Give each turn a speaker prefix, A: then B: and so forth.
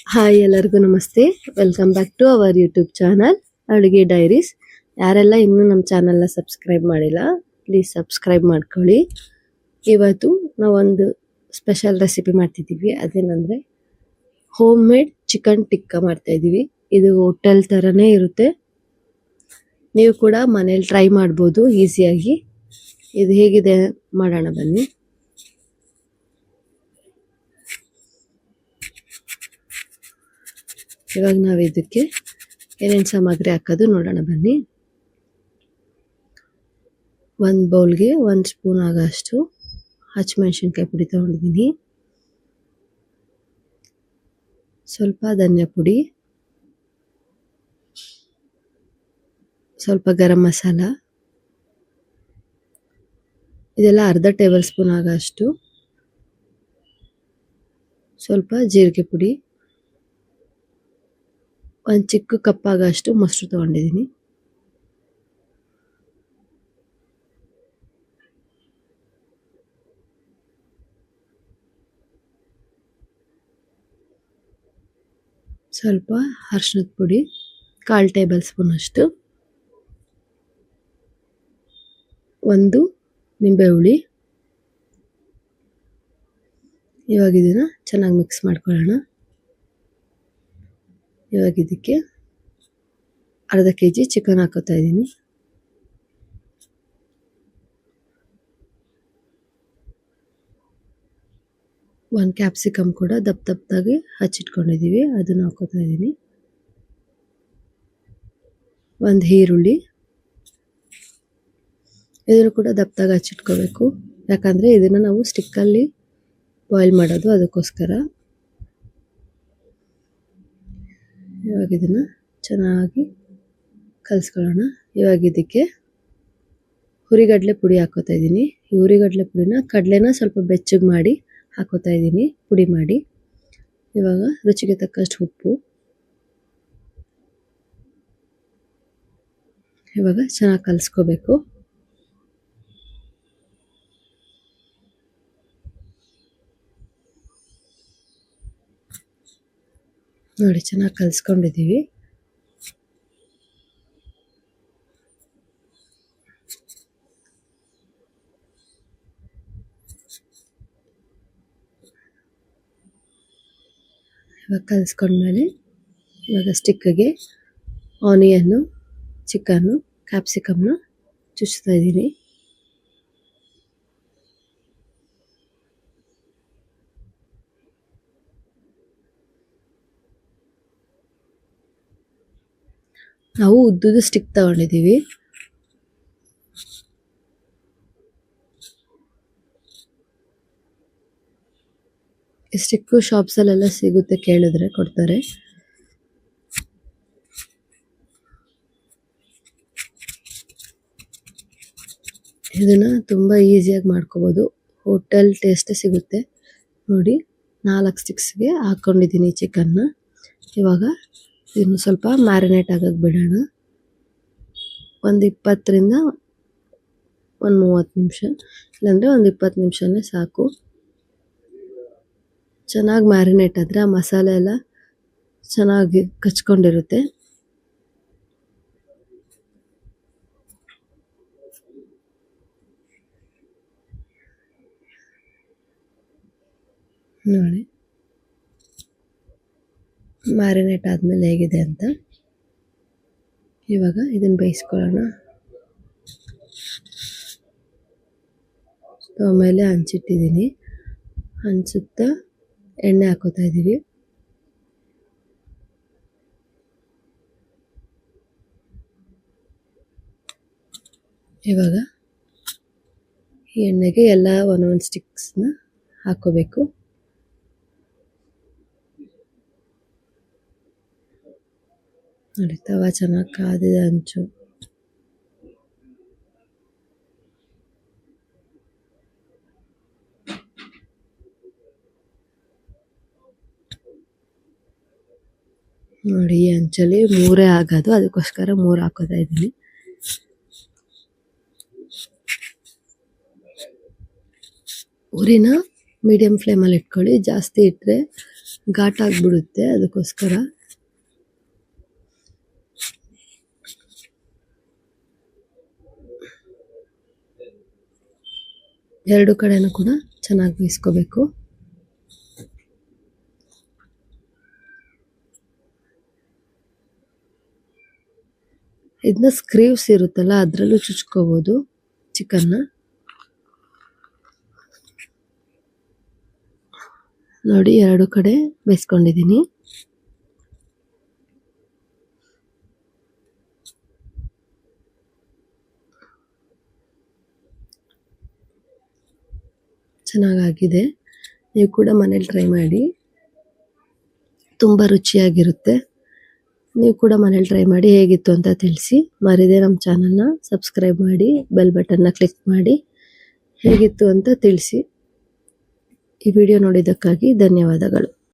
A: Hi ಎಲ್ಲರಿಗೂ ನಮಸ್ತೆ. Welcome back to our YouTube channel ಅಡುಗೆ ಡೈರೀಸ್. ಯಾರೆಲ್ಲ ಇನ್ನೂ ನಮ್ಮ ಚಾನಲ್ನ ಸಬ್ಸ್ಕ್ರೈಬ್ ಮಾಡಿಲ್ಲ, ಪ್ಲೀಸ್ ಸಬ್ಸ್ಕ್ರೈಬ್ ಮಾಡ್ಕೊಳ್ಳಿ. ಇವತ್ತು ನಾವೊಂದು ಸ್ಪೆಷಲ್ ರೆಸಿಪಿ ಮಾಡ್ತಿದ್ದೀವಿ. ಅದೇನಂದರೆ ಹೋಮ್ ಮೇಡ್ ಚಿಕನ್ ಟಿಕ್ಕಾ ಮಾಡ್ತಾಯಿದ್ದೀವಿ. ಇದು ಹೋಟೆಲ್ ಥರನೇ ಇರುತ್ತೆ. ನೀವು ಕೂಡ ಮನೇಲಿ ಟ್ರೈ ಮಾಡ್ಬೋದು ಈಸಿಯಾಗಿ. ಇದು ಹೇಗಿದೆ ಮಾಡೋಣ ಬನ್ನಿ. ಇವಾಗ ನಾವು ಇದಕ್ಕೆ ಏನೇನು ಸಾಮಗ್ರಿ ಹಾಕೋದು ನೋಡೋಣ ಬನ್ನಿ. ಒಂದು ಬೌಲ್ಗೆ 1 ಸ್ಪೂನ್ ಆಗೋಷ್ಟು ಹಸಿಮೆಣಸಿನ್ಕಾಯಿ ಪುಡಿ ತೊಗೊಂಡಿದ್ದೀನಿ, ಸ್ವಲ್ಪ ಧನಿಯಾ ಪುಡಿ, ಸ್ವಲ್ಪ ಗರಂ ಮಸಾಲ, ಇದೆಲ್ಲ ಅರ್ಧ ಟೇಬಲ್ ಸ್ಪೂನ್ ಆಗೋಷ್ಟು, ಸ್ವಲ್ಪ ಜೀರಿಗೆ ಪುಡಿ, ಒಂದು ಚಿಕ್ಕ ಕಪ್ ಆಗೋಷ್ಟು ಮೊಸರು ತೊಗೊಂಡಿದ್ದೀನಿ, ಸ್ವಲ್ಪ ಅರಿಶಿಣದ ಪುಡಿ 1/4 ಟೇಬಲ್ ಸ್ಪೂನ್ ಅಷ್ಟು, ಒಂದು ನಿಂಬೆ ಹುಳಿ. ಇವಾಗ ಇದನ್ನು ಚೆನ್ನಾಗಿ ಮಿಕ್ಸ್ ಮಾಡ್ಕೊಳ್ಳೋಣ. ಇವಾಗ ಇದಕ್ಕೆ ಅರ್ಧ kg ಚಿಕನ್ ಹಾಕೋತಾ ಇದ್ದೀನಿ. ಒಂದು ಕ್ಯಾಪ್ಸಿಕಮ್ ಕೂಡ ದಪ್ಪದಾಗಿ ಹಚ್ಚಿಟ್ಕೊಂಡಿದ್ದೀವಿ, ಅದನ್ನು ಹಾಕೋತಾ ಇದ್ದೀನಿ. ಒಂದು ಈರುಳ್ಳಿ, ಇದನ್ನು ಕೂಡ ದಪ್ಪದಾಗಿ ಹಚ್ಚಿಟ್ಕೋಬೇಕು, ಯಾಕಂದರೆ ಇದನ್ನು ನಾವು ಸ್ಟಿಕ್ಕಲ್ಲಿ ಬಾಯ್ಲ್ ಮಾಡೋದು, ಅದಕ್ಕೋಸ್ಕರ. ಇವಾಗ ಇದನ್ನು ಚೆನ್ನಾಗಿ ಕಲಿಸ್ಕೊಳ್ಳೋಣ. ಇವಾಗ ಇದಕ್ಕೆ ಹುರಿಗಡಲೆ ಪುಡಿ ಹಾಕೋತಾ ಇದ್ದೀನಿ. ಈ ಹುರಿಗಡಲೆ ಪುಡಿನ ಕಡಲೆನ ಸ್ವಲ್ಪ ಬೆಚ್ಚಗೆ ಮಾಡಿ ಹಾಕೋತಾ ಇದ್ದೀನಿ, ಪುಡಿ ಮಾಡಿ. ಇವಾಗ ರುಚಿಗೆ ತಕ್ಕಷ್ಟು ಉಪ್ಪು. ಇವಾಗ ಚೆನ್ನಾಗಿ ಕಲಿಸ್ಕೋಬೇಕು. ನೋಡಿ, ಚೆನ್ನಾಗಿ ಕಲಿಸ್ಕೊಂಡಿದ್ದೀವಿ. ಇವಾಗ ಕಲಿಸ್ಕೊಂಡ್ಮೇಲೆ ಇವಾಗ ಸ್ಟಿಕ್ಕಿಗೆ ಆನಿಯನ್ನು, ಚಿಕನ್ನು, ಕ್ಯಾಪ್ಸಿಕಮ್ನ ಚುಚ್ತಾ ಇದ್ದೀನಿ. ನಾವು ಉದ್ದುದ ಸ್ಟಿಕ್ ತಗೊಂಡಿದ್ದೀವಿ. ಈ ಸ್ಟಿಕ್ಕು ಶಾಪ್ಸಲ್ಲೆಲ್ಲ ಸಿಗುತ್ತೆ, ಕೇಳಿದ್ರೆ ಕೊಡ್ತಾರೆ. ಇದನ್ನು ತುಂಬ ಈಸಿಯಾಗಿ ಮಾಡ್ಕೋಬೋದು, ಹೋಟೆಲ್ ಟೇಸ್ಟೇ ಸಿಗುತ್ತೆ. ನೋಡಿ, 4 ಸ್ಟಿಕ್ಸ್ಗೆ ಹಾಕ್ಕೊಂಡಿದ್ದೀನಿ ಚಿಕನ್ನ. ಇವಾಗ ಇದನ್ನು ಸ್ವಲ್ಪ ಮ್ಯಾರಿನೇಟ್ ಆಗೋಕ್ಕೆ ಬಿಡೋಣ. ಒಂದು 20ರಿಂದ 30 ನಿಮಿಷ, ಇಲ್ಲಾಂದರೆ ಒಂದು 20 ನಿಮಿಷನೇ ಸಾಕು. ಚೆನ್ನಾಗಿ ಮ್ಯಾರಿನೇಟ್ ಆದರೆ ಆ ಮಸಾಲೆ ಎಲ್ಲ ಚೆನ್ನಾಗಿ ಕಚ್ಕೊಂಡಿರುತ್ತೆ. ನೋಡಿ, ಮ್ಯಾರಿನೇಟ್ ಆದಮೇಲೆ ಹೇಗಿದೆ ಅಂತ. ಇವಾಗ ಇದನ್ನು ಬೇಯಿಸ್ಕೊಳ್ಳೋಣ. ಸ್ಟವ್ ಮೇಲೆ ಹಂಚಿಟ್ಟಿದ್ದೀನಿ, ಹಂಚುತ್ತ ಎಣ್ಣೆ ಹಾಕೋತಾ ಇದ್ದೀವಿ. ಇವಾಗ ಈ ಎಣ್ಣೆಗೆ ಎಲ್ಲ ಒಂದೊಂದು ಸ್ಟಿಕ್ಸ್ನ ಹಾಕೋಬೇಕು. ನೋಡಿ, ತವ ಚೆನ್ನಾಗಿ ಕಾದಿದೆ, ಹಂಚು. ನೋಡಿ, ಈ ಹಂಚಲ್ಲಿ 3 ಆಗೋದು, ಅದಕ್ಕೋಸ್ಕರ 3 ಹಾಕೋತಾ ಇದ್ದೀನಿ. ಉರಿನ ಮೀಡಿಯಮ್ ಫ್ಲೇಮಲ್ಲಿ ಇಟ್ಕೊಳ್ಳಿ, ಜಾಸ್ತಿ ಇಟ್ಟರೆ ಘಾಟ್ ಆಗಿಬಿಡುತ್ತೆ, ಅದಕ್ಕೋಸ್ಕರ. ಎರಡು ಕಡೆನೂ ಕೂಡ ಚೆನ್ನಾಗಿ ಬೇಯಿಸ್ಕೋಬೇಕು. ಇದನ್ನ ಸ್ಕ್ರೀವ್ಸ್ ಇರುತ್ತಲ್ಲ ಅದರಲ್ಲೂ ಚುಚ್ಕೋಬಹುದು ಚಿಕನ್ನ. ನೋಡಿ, ಎರಡು ಕಡೆ ಬೇಯಿಸ್ಕೊಂಡಿದ್ದೀನಿ. ಚೆನ್ನಾಗಾಗಿದೆ. ನೀವು ಕೂಡ ಮನೇಲಿ ಟ್ರೈ ಮಾಡಿ, ತುಂಬ ರುಚಿಯಾಗಿರುತ್ತೆ. ನೀವು ಕೂಡ ಮನೇಲಿ ಟ್ರೈ ಮಾಡಿ ಹೇಗಿತ್ತು ಅಂತ ತಿಳಿಸಿ. ಮರಿದೇ ನಮ್ಮ ಚಾನಲ್ನ ಸಬ್ಸ್ಕ್ರೈಬ್ ಮಾಡಿ, ಬೆಲ್ ಬಟನ್ನ ಕ್ಲಿಕ್ ಮಾಡಿ ಹೇಗಿತ್ತು ಅಂತ ತಿಳಿಸಿ. ಈ ವಿಡಿಯೋ ನೋಡಿದ್ದಕ್ಕಾಗಿ ಧನ್ಯವಾದಗಳು.